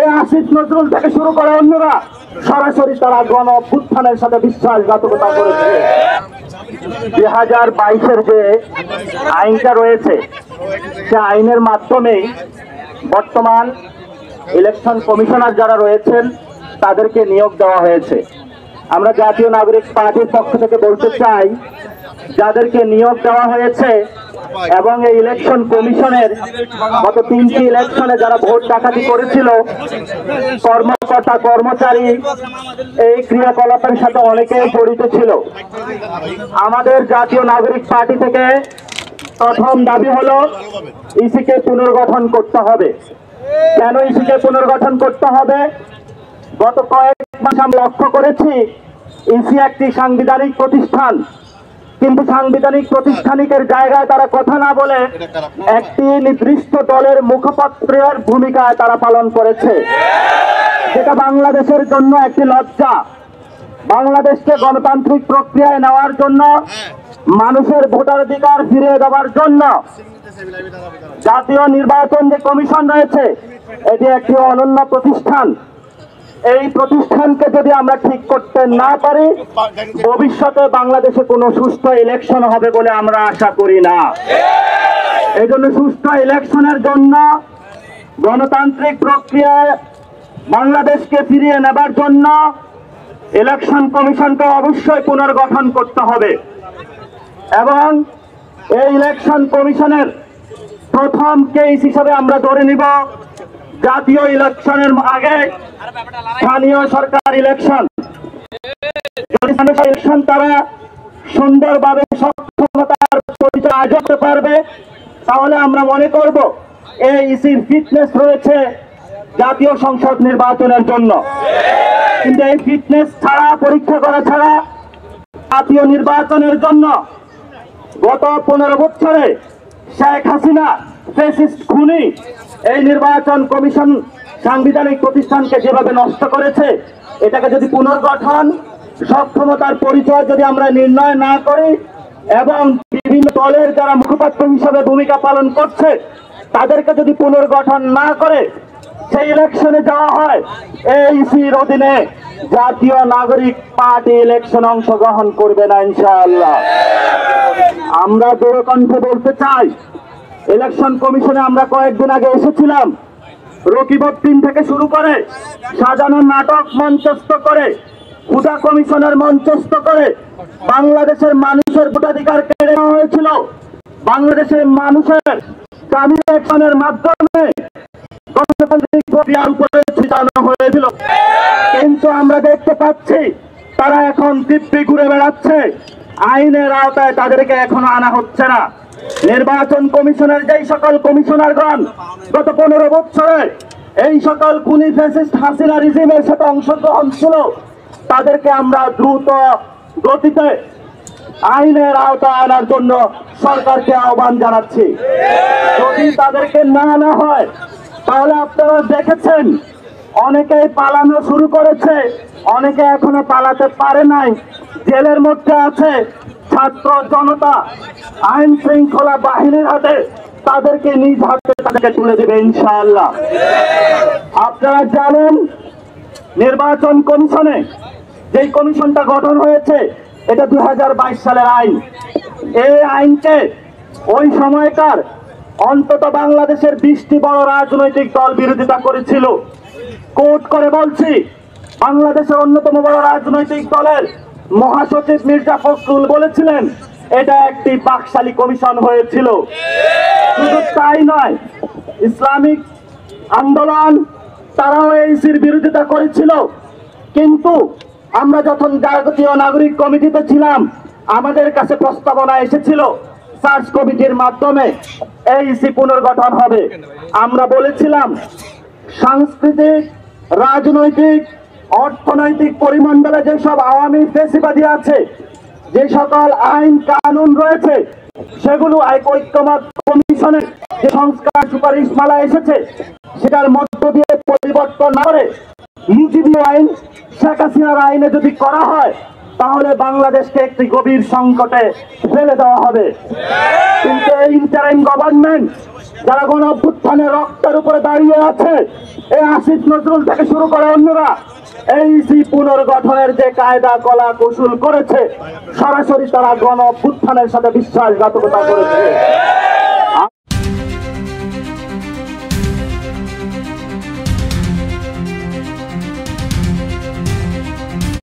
এই আসিফ নজরুল থেকে শুরু করে অন্যরা সরাসরি তারা গণ অভ্যুত্থানের সাথে বিশ্বাসঘাতকতা করেছে। 2022-এর যে আইনটা রয়েছে সে আইনের মাধ্যমেই বর্তমান ইলেকশন কমিশনার যারা রয়েছেন তাদেরকে নিয়োগ দেওয়া হয়েছে। আমরা জাতীয় নাগরিক পার্টির পক্ষ থেকে বলতে চাই, যাদেরকে নিয়োগ দেওয়া হয়েছে এবং এই ইলেকশন কমিশনের গত 3টি ইলেকশনে যারা ভোট ডাকাতি করেছিল, কর্মকর্তা কর্মচারী এই ক্রিয়াকলাপের সাথে অনেকেই জড়িত ছিল। আমাদের জাতীয় নাগরিক পার্টি থেকে প্রথম দাবি হলো ইসিকে পুনর্গঠন করতে হবে। কেন ইসিকে পুনর্গঠন করতে হবে? গত কয়েক মাস আমরা লক্ষ্য করেছি ইসি একটি সাংবিধানিক প্রতিষ্ঠান, কিন্তু সাংবিধানিক প্রতিষ্ঠানিকের জায়গায় তারা কথা না বলে একটি নির্দিষ্ট দলের মুখপাত্রের ভূমিকায় তারা পালন করেছে, যেটা বাংলাদেশের জন্য একটি লজ্জা। বাংলাদেশকে গণতান্ত্রিক প্রক্রিয়ায় নেওয়ার জন্য, মানুষের ভোটাধিকার ফিরিয়ে দেওয়ার জন্য জাতীয় নির্বাচন যে কমিশন রয়েছে এটি একটি অনন্য প্রতিষ্ঠান। এই প্রতিষ্ঠানকে যদি আমরা ঠিক করতে না পারি, ভবিষ্যতে বাংলাদেশে কোনো সুষ্ঠু ইলেকশন হবে বলে আমরা আশা করি না। এই জন্য সুষ্ঠু ইলেকশনের জন্য, গণতান্ত্রিক প্রক্রিয়ায় বাংলাদেশকে ফিরিয়ে নেবার জন্য ইলেকশন কমিশনকে অবশ্যই পুনর্গঠন করতে হবে। এবং এই ইলেকশন কমিশনের প্রথম কেস হিসাবে আমরা ধরে নিব জাতীয় ইলেকশনের আগে স্থানীয় সরকার ইলেকশন। যদি ইলেকশন তারা সুন্দরভাবে সক্ষমতার পরিচয় করতে পারবে, তাহলে আমরা মনে করব এই ইসির ফিটনেস রয়েছে জাতীয় সংসদ নির্বাচনের জন্য। কিন্তু এই ফিটনেস ছাড়া, পরীক্ষা করা ছাড়া জাতীয় নির্বাচনের জন্য গত 15 বছরে শেখ হাসিনা ফ্যাসিস্ট খুনি এই নির্বাচন কমিশন সাংবিধানিক প্রতিষ্ঠানকে যেভাবে নষ্ট করেছে, এটাকে যদি পুনর্গঠন সক্ষমতার পরিচয় যদি আমরা নির্ণয় না করি এবং বিভিন্ন দলের যারা মুখপাত্র হিসাবে ভূমিকা পালন করছে তাদেরকে যদি পুনর্গঠন না করে সেই ইলেকশনে যাওয়া হয়, এই ইসির অধীনে জাতীয় নাগরিক পার্টি ইলেকশন অংশগ্রহণ করবে না ইনশাআল্লাহ। আমরা দৃঢ়কণ্ঠে বলতে চাই, ইলেকশন কমিশনে আমরা কয়েকদিন আগে এসেছিলাম, রকিবউদ্দিন থেকে শুরু করে সাজানো নাটক মঞ্চস্থ করে, ক্ষুধা কমিশনের মঞ্চস্থ করে বাংলাদেশের মানুষের ভোটাধিকার কেড়ে নেওয়া হয়েছিল। বাংলাদেশের মানুষের দাবি ইলেকশনের মাধ্যমে গণতান্ত্রিক প্রক্রিয়ার উপরে ছিটানো হয়েছিল, কিন্তু আমরা দেখতে পাচ্ছি তারা এখন দিব্যি ঘুরে বেড়াচ্ছে। আইনের আওতায় তাদেরকে এখনো আনা হচ্ছে না। নির্বাচন কমিশনের যেই সকল কমিশনারগণ গত 15 বছরে এই সকল খুনি ফ্যাসিস্ট হাসিনা রিজিমের সাথে অংশগ্রহণ ছিল, তাদেরকে আমরা দ্রুত গতিতে আইনের আওতায় আনার জন্য সরকারকে আহ্বান জানাচ্ছি। যদি তাদেরকে না আনা হয়, তাহলে আপনারা দেখেছেন অনেকেই পালানো শুরু করেছে, অনেকে এখনো পালাতে পারে নাই, জেলের মধ্যে আছে। ছাত্র জনতা আইন শৃঙ্খলা বাহিনীর হাতে তাদেরকে নিজ হাতে তাদেরকে তুলে দেবে ইনশাআল্লাহ। আপনারা জানেন নির্বাচন কমিশনে যে কমিশনটা গঠন হয়েছে এটা 2022 সালের আইন। এই আইনকে ওই সময়কার অন্তত বাংলাদেশের 20টি বড় রাজনৈতিক দল বিরোধিতা করেছিল। কোট করে বলছি, বাংলাদেশের অন্যতম বড় রাজনৈতিক দলের মহাসচিব মির্জা ফখরুল বলেছিলেন এটা একটি বাকশালী কমিশন হয়েছিল। শুধু তাই নয়, ইসলামিক আন্দোলন তারাও এইসির বিরোধিতা করেছিল। কিন্তু আমরা যখন জাতীয় নাগরিক কমিটিতে ছিলাম, আমাদের কাছে প্রস্তাবনা এসেছিল সার্চ কমিটির মাধ্যমে এইসি পুনর্গঠন হবে। আমরা বলেছিলাম সাংস্কৃতিক, রাজনৈতিক, অর্থনৈতিক পরিমণ্ডলে যেসব আওয়ামী ফ্যাসিবাদী আছে, যে সকল আইন কানুন রয়েছে, সেগুলো ঐক্যমত কমিশনের যে সংস্কার সুপারিশমালা এসেছে সেটার মধ্য দিয়ে পরিবর্তন না করে মুজিবি আইন, শেখ হাসিনার আইনে যদি করা হয়, তাহলে বাংলাদেশকে একটি গভীর সংকটে ফেলে দেওয়া হবে। কিন্তু এই ইন্টারিম গভর্নমেন্ট যারা গণ অভ্যুত্থানে রক্তের উপরে দাঁড়িয়ে আছে, এই আসিফ নজরুল থেকে শুরু করে অন্যরা এই পুনর্গঠনের যে কায়দা কলা কৌশল করেছে, সরাসরি তারা গণ অভ্যুত্থানের সাথে বিশ্বাসঘাতকতা করেছে।